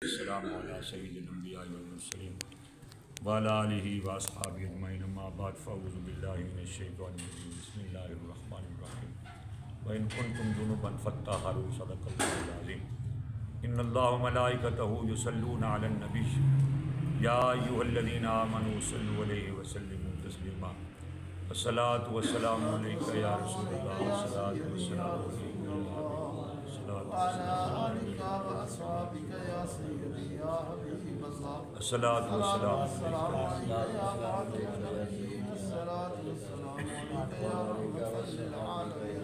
السلام علی سید الانبیاء والمرسلین وعلی آلہ واصحابہ اجمعین اما بعد فاعوذ باللہ من الشیطان الرجیم بسم اللہ الرحمن الرحیم وإن كنتم جنبا فاطہروا صدق اللہ العظیم ان اللہ وملائکتہ یصلون علی النبی یا ایھا الذین آمنوا صلوا علیہ وسلموا تسلیما الصلاۃ والسلام علیک یا رسول اللہ الصلاۃ والسلام علیک الصلاۃ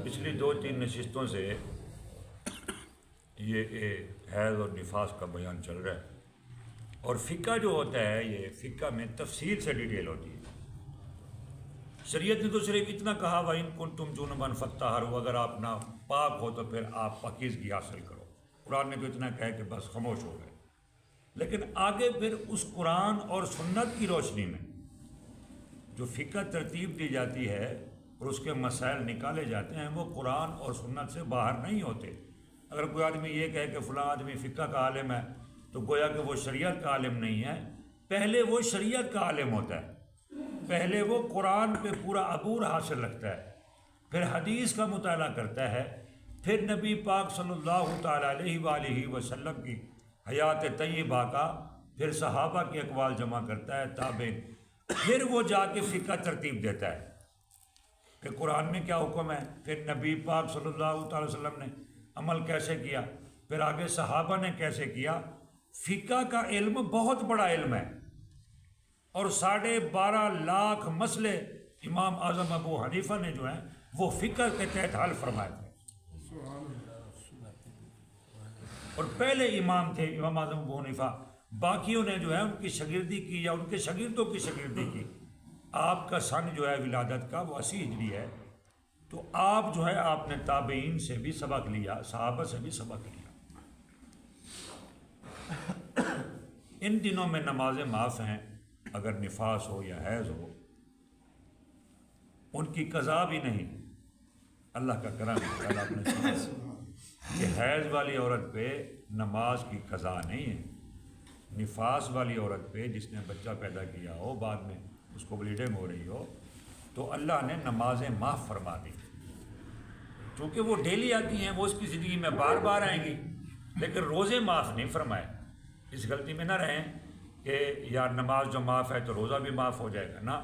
پچھلی 2-3 نشستوں سے یہ حیض اور نفاس کا بیان چل رہا ہے، اور فقہ جو ہوتا ہے یہ فقہ میں تفصیل سے ڈیٹیل ہوتی ہے۔ شریعت نے تو صرف اتنا کہا وَإِن كُنتُمْ جُنُبًا فَاطَّهَرُوا، اگر آپ نہ پاک ہو تو پھر آپ پاکیزگی حاصل کرو۔ قرآن نے تو اتنا کہا کہ بس خاموش ہو گئے، لیکن آگے پھر اس قرآن اور سنت کی روشنی میں جو فقہ ترتیب دی جاتی ہے اور اس کے مسائل نکالے جاتے ہیں وہ قرآن اور سنت سے باہر نہیں ہوتے۔ اگر کوئی آدمی یہ کہے کہ فلاں آدمی فقہ کا عالم ہے تو گویا کہ وہ شریعت کا عالم نہیں ہے، پہلے وہ شریعت کا عالم ہوتا ہے، پہلے وہ قرآن پہ پورا عبور حاصل رکھتا ہے، پھر حدیث کا مطالعہ کرتا ہے، پھر نبی پاک صلی اللہ تعالیٰ علیہ وآلہ وسلم کی حیات طیبہ کا، پھر صحابہ کے اقوال جمع کرتا ہے، تابعین، پھر وہ جا کے فقہ ترتیب دیتا ہے کہ قرآن میں کیا حکم ہے، پھر نبی پاک صلی اللہ تعالیٰ وسلم نے عمل کیسے کیا، پھر آگے صحابہ نے کیسے کیا۔ فقہ کا علم بہت بڑا علم ہے، اور 12.5 لاکھ مسئلے امام اعظم ابو حنیفہ نے جو ہیں وہ فقہ کے تحت حل فرمائے تھے، اور پہلے امام تھے امام اعظم ابو حنیفہ، باقیوں نے جو ہے ان کی شاگردی کی یا ان کے شاگردوں کی شاگردی کی۔ آپ کا سن جو ہے ولادت کا وہ 80 ہجری ہے، تو آپ جو ہے آپ نے تابعین سے بھی سبق لیا، صحابہ سے بھی سبق لیا۔ ان دنوں میں نمازیں معاف ہیں، اگر نفاس ہو یا حیض ہو، ان کی قضا بھی نہیں۔ اللہ کا کرم ہے، کل آپ نے سنا کہ حیض والی عورت پہ نماز کی قضا نہیں ہے۔ نفاس والی عورت پہ جس نے بچہ پیدا کیا ہو، بعد میں اس کو بلیڈنگ ہو رہی ہو، تو اللہ نے نمازیں معاف فرما دی، چونکہ وہ ڈیلی آتی ہیں، وہ اس کی زندگی میں بار بار آئیں گی، لیکن روزے معاف نہیں فرمائے۔ اس غلطی میں نہ رہیں کہ یار نماز جو معاف ہے تو روزہ بھی معاف ہو جائے گا، نہ،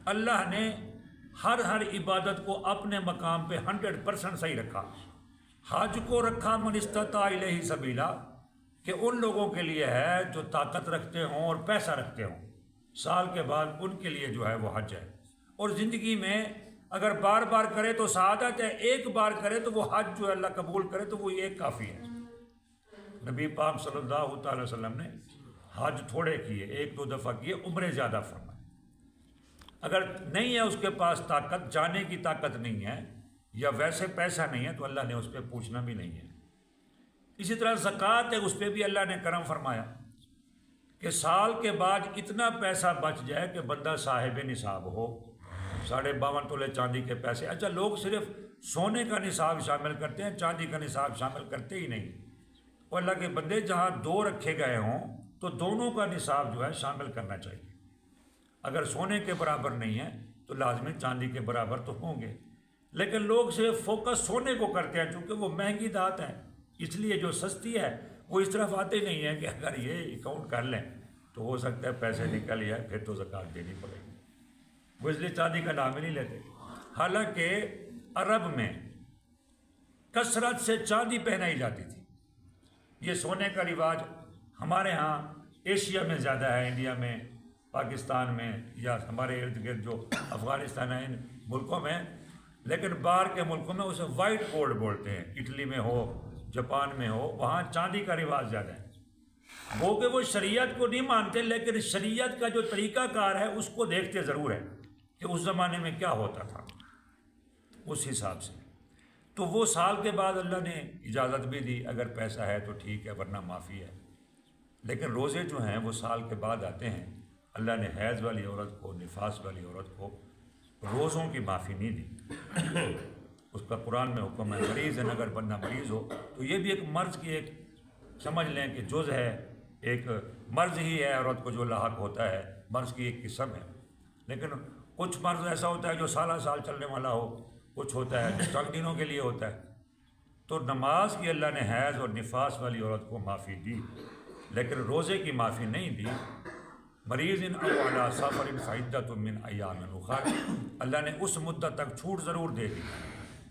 اللہ نے ہر عبادت کو اپنے مقام پہ 100% صحیح رکھا۔ حج کو رکھا من استطاع الیہ سبیلا، کہ ان لوگوں کے لیے ہے جو طاقت رکھتے ہوں اور پیسہ رکھتے ہوں، سال کے بعد ان کے لیے جو ہے وہ حج ہے۔ اور زندگی میں اگر بار بار کرے تو سعادت ہے، ایک بار کرے تو وہ حج جو ہے اللہ قبول کرے تو وہ ایک کافی ہے۔ نبی پاک صلی اللہ تعالی وسلم نے حج تھوڑے کیے، 1-2 دفعہ کیے، عمرے زیادہ فرمائے۔ اگر نہیں ہے اس کے پاس طاقت، جانے کی طاقت نہیں ہے یا ویسے پیسہ نہیں ہے، تو اللہ نے اس پہ پوچھنا بھی نہیں ہے۔ اسی طرح زکوٰۃ ہے، اس پہ بھی اللہ نے کرم فرمایا کہ سال کے بعد اتنا پیسہ بچ جائے کہ بندہ صاحب نصاب ہو، 52.5 تولے چاندی کے پیسے۔ اچھا، لوگ صرف سونے کا نصاب شامل کرتے ہیں، چاندی کا نصاب شامل کرتے ہی نہیں۔ اور اللہ کے بندے جہاں 2 رکھے گئے ہوں تو دونوں کا نصاب جو ہے شامل کرنا چاہیے۔ اگر سونے کے برابر نہیں ہے تو لازمی چاندی کے برابر تو ہوں گے، لیکن لوگ صرف فوکس سونے کو کرتے ہیں، چونکہ وہ مہنگی دھات ہے، اس لیے جو سستی ہے وہ اس طرف آتے نہیں ہیں کہ اگر یہ اکاؤنٹ کر لیں تو ہو سکتا ہے پیسے نکل جائے، پھر تو زکوٰۃ دینی پڑے گی، وہ اس لیے چاندی کا نام ہی نہیں لیتے۔ حالانکہ عرب میں کثرت سے چاندی پہنائی جاتی تھی۔ یہ سونے کا رواج ہمارے ہاں ایشیا میں زیادہ ہے، انڈیا میں، پاکستان میں، یا ہمارے ارد گرد جو افغانستان ہے ان ملکوں میں، لیکن باہر کے ملکوں میں اسے وائٹ گولڈ بولتے ہیں۔ اٹلی میں ہو، جاپان میں ہو، وہاں چاندی کا رواج زیادہ ہے۔ وہ کہ وہ شریعت کو نہیں مانتے، لیکن شریعت کا جو طریقہ کار ہے اس کو دیکھتے ضرور ہے کہ اس زمانے میں کیا ہوتا تھا، اس حساب سے۔ تو وہ سال کے بعد اللہ نے اجازت بھی دی، اگر پیسہ ہے تو ٹھیک ہے، ورنہ معافی ہے۔ لیکن روزے جو ہیں وہ سال کے بعد آتے ہیں، اللہ نے حیض والی عورت کو، نفاس والی عورت کو روزوں کی معافی نہیں دی۔ اس کا قرآن میں حکم ہے، مریض ہے، اگر بندہ مریض ہو تو یہ بھی ایک مرض کی ایک سمجھ لیں کہ جز ہے، ایک مرض ہی ہے عورت کو جو لاحق ہوتا ہے، مرض کی ایک قسم ہے۔ لیکن کچھ مرض ایسا ہوتا ہے جو سالہ سال چلنے والا ہو، کچھ ہوتا ہے جو چند دنوں کے لیے ہوتا ہے۔ تو نماز کی اللہ نے حیض اور نفاس والی عورت کو معافی دی، لیکن روزے کی معافی نہیں دی۔ مریض او علی سفر فعدۃ من ایام اخر، اللہ نے اس مدت تک چھوٹ ضرور دے دی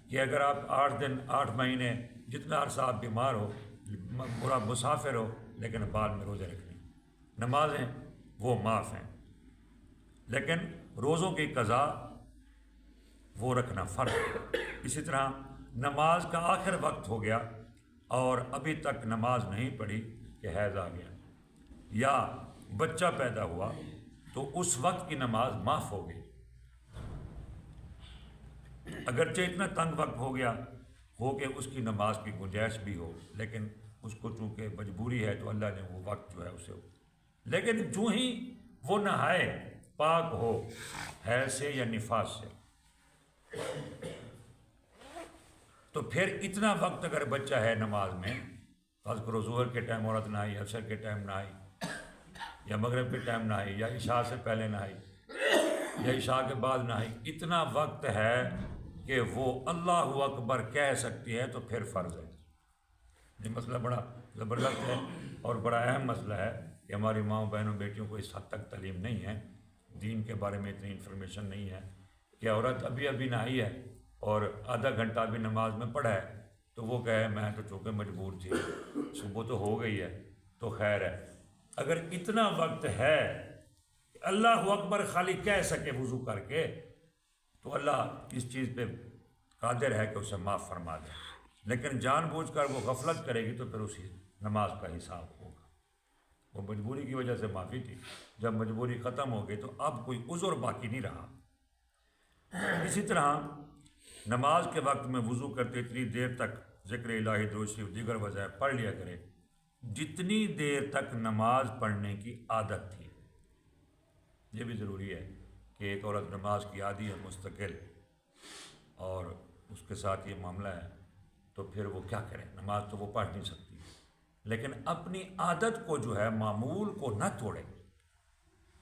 کہ اگر آپ 8 دن 8 مہینے جتنا عرصہ آپ بیمار ہو، برا مسافر ہو، لیکن بعد میں روزے رکھنے، نمازیں وہ معاف ہیں، لیکن روزوں کی قضا وہ رکھنا فرض ہے۔ اسی طرح نماز کا آخر وقت ہو گیا اور ابھی تک نماز نہیں پڑھی کہ حیض آ گیا، یا بچہ پیدا ہوا تو اس وقت کی نماز معاف ہو گئی، اگرچہ اتنا تنگ وقت ہو گیا ہو کہ اس کی نماز کی گنجائش بھی ہو، لیکن اس کو چونکہ مجبوری ہے تو اللہ نے وہ وقت جو ہے اسے، لیکن جو ہی وہ نہائے پاک ہو حیض سے یا نفاس سے، تو پھر اتنا وقت اگر بچہ ہے نماز میں، فرض کرو ظہر کے ٹائم عورت نہائی، عصر کے ٹائم نہائی، یا مغرب کے ٹائم نہائی، یا عشاء سے پہلے نہائی، یا عشاء کے بعد نہائی، اتنا وقت ہے کہ وہ اللہ اکبر کہہ سکتی ہے تو پھر فرض ہے۔ یہ مسئلہ بڑا زبردست ہے اور بڑا اہم مسئلہ ہے کہ ہماری ماؤں بہنوں بیٹیوں کو اس حد تک تعلیم نہیں ہے، دین کے بارے میں اتنی انفارمیشن نہیں ہے کہ عورت ابھی نہائی ہے اور آدھا گھنٹہ بھی نماز میں پڑھا ہے تو وہ کہے میں تو چونکہ مجبور تھی، صبح تو ہو گئی ہے تو خیر ہے۔ اگر اتنا وقت ہے کہ اللہ اکبر خالی کہہ سکے وضو کر کے تو اللہ اس چیز پہ قادر ہے کہ اسے معاف فرما دے، لیکن جان بوجھ کر وہ غفلت کرے گی تو پھر اسی نماز کا حساب ہوگا۔ وہ مجبوری کی وجہ سے معافی تھی، جب مجبوری ختم ہو گئی تو اب کوئی عذر باقی نہیں رہا۔ اسی طرح نماز کے وقت میں وضو کرتے اتنی دیر تک ذکر الہی درود شریف دیگر وظائف پڑھ لیا کرے جتنی دیر تک نماز پڑھنے کی عادت تھی۔ یہ بھی ضروری ہے کہ ایک عورت نماز کی عادی ہے مستقل اور اس کے ساتھ یہ معاملہ ہے تو پھر وہ کیا کرے، نماز تو وہ پڑھ نہیں سکتی، لیکن اپنی عادت کو جو ہے معمول کو نہ توڑے،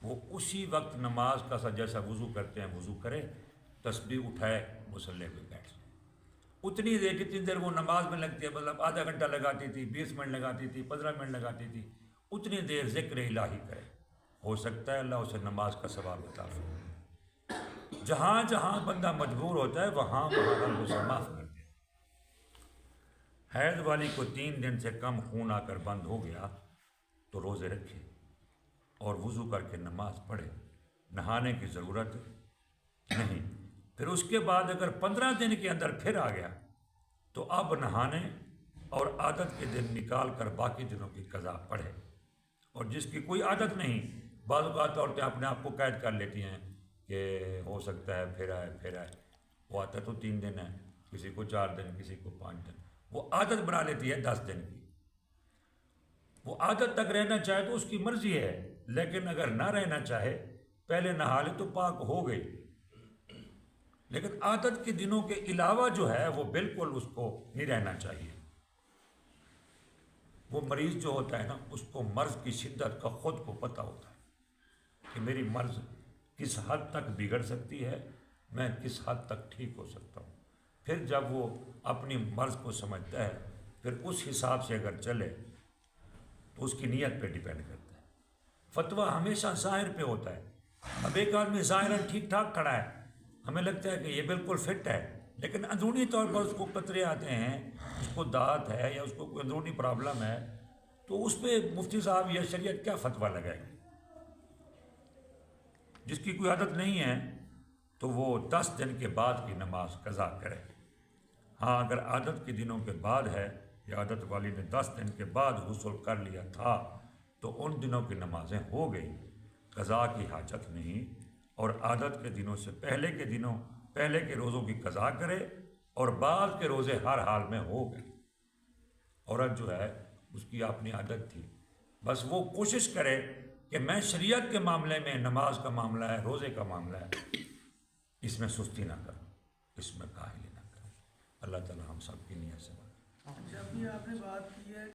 وہ اسی وقت نماز کا سا جیسا وضو کرتے ہیں وضو کرے، تسبیح اٹھائے مصلی پہ بیٹھ جائے، اتنی دیر جتنی دیر وہ نماز میں لگتی ہے، مطلب آدھا گھنٹہ لگاتی تھی، 20 منٹ لگاتی تھی، 15 منٹ لگاتی تھی، اتنی دیر ذکر الہی کرے، ہو سکتا ہے اللہ اسے نماز کا ثواب عطا فرمائے۔ جہاں جہاں بندہ مجبور ہوتا ہے وہاں رب اسے معاف کر دے۔ حیض والی کو 3 دن سے کم خون آ کر بند ہو گیا تو روزے رکھے اور وضو کر کے نماز پڑھے، نہانے کی ضرورت نہیں۔ پھر اس کے بعد اگر 15 دن کے اندر پھر آ گیا تو اب نہانے اور عادت کے دن نکال کر باقی دنوں کی قضا پڑھے، اور جس کی کوئی عادت نہیں، بعض اوقات عورتیں اپنے آپ کو قید کر لیتی ہیں کہ ہو سکتا ہے پھر آئے، وہ آتا تو 3 دن ہے، کسی کو 4 دن، کسی کو 5 دن، وہ عادت بنا لیتی ہے 10 دن کی۔ وہ عادت تک رہنا چاہے تو اس کی مرضی ہے، لیکن اگر نہ رہنا چاہے پہلے نہا لے تو پاک ہو گئی، لیکن عادت کے دنوں کے علاوہ جو ہے وہ بالکل اس کو نہیں رہنا چاہیے۔ وہ مریض جو ہوتا ہے نا، اس کو مرض کی شدت کا خود کو پتہ ہوتا ہے کہ میری مرض کس حد تک بگڑ سکتی ہے، میں کس حد تک ٹھیک ہو سکتا ہوں۔ پھر جب وہ اپنی مرض کو سمجھتا ہے پھر اس حساب سے اگر چلے تو اس کی نیت پہ ڈیپینڈ کرتا ہے۔ فتویٰ ہمیشہ ظاہر پہ ہوتا ہے۔ اب ایک آدمی ظاہراً ٹھیک ٹھاک کھڑا ہے، ہمیں لگتا ہے کہ یہ بالکل فٹ ہے، لیکن اندرونی طور پر اس کو قطرے آتے ہیں، اس کو دانت ہے یا اس کو کوئی اندرونی پرابلم ہے، تو اس پہ مفتی صاحب یا شریعت کیا فتویٰ لگائے گی؟ جس کی کوئی عادت نہیں ہے تو وہ 10 دن کے بعد کی نماز قضا کرے۔ ہاں اگر عادت کے دنوں کے بعد ہے یا عادت والی نے 10 دن کے بعد غسل کر لیا تھا تو ان دنوں کی نمازیں ہو گئی، قضا کی حاجت نہیں، اور عادت کے دنوں سے پہلے کے روزوں کی قضا کرے، اور بعد کے روزے ہر حال میں ہو گئے۔ عورت جو ہے اس کی اپنی عادت تھی، بس وہ کوشش کرے کہ میں شریعت کے معاملے میں، نماز کا معاملہ ہے، روزے کا معاملہ ہے، اس میں سستی نہ کروں، اس میں کاہلی نہ کروں۔ اللہ تعالی ہم سب کی نیت سے جب بھی آپ نے بات کی ہے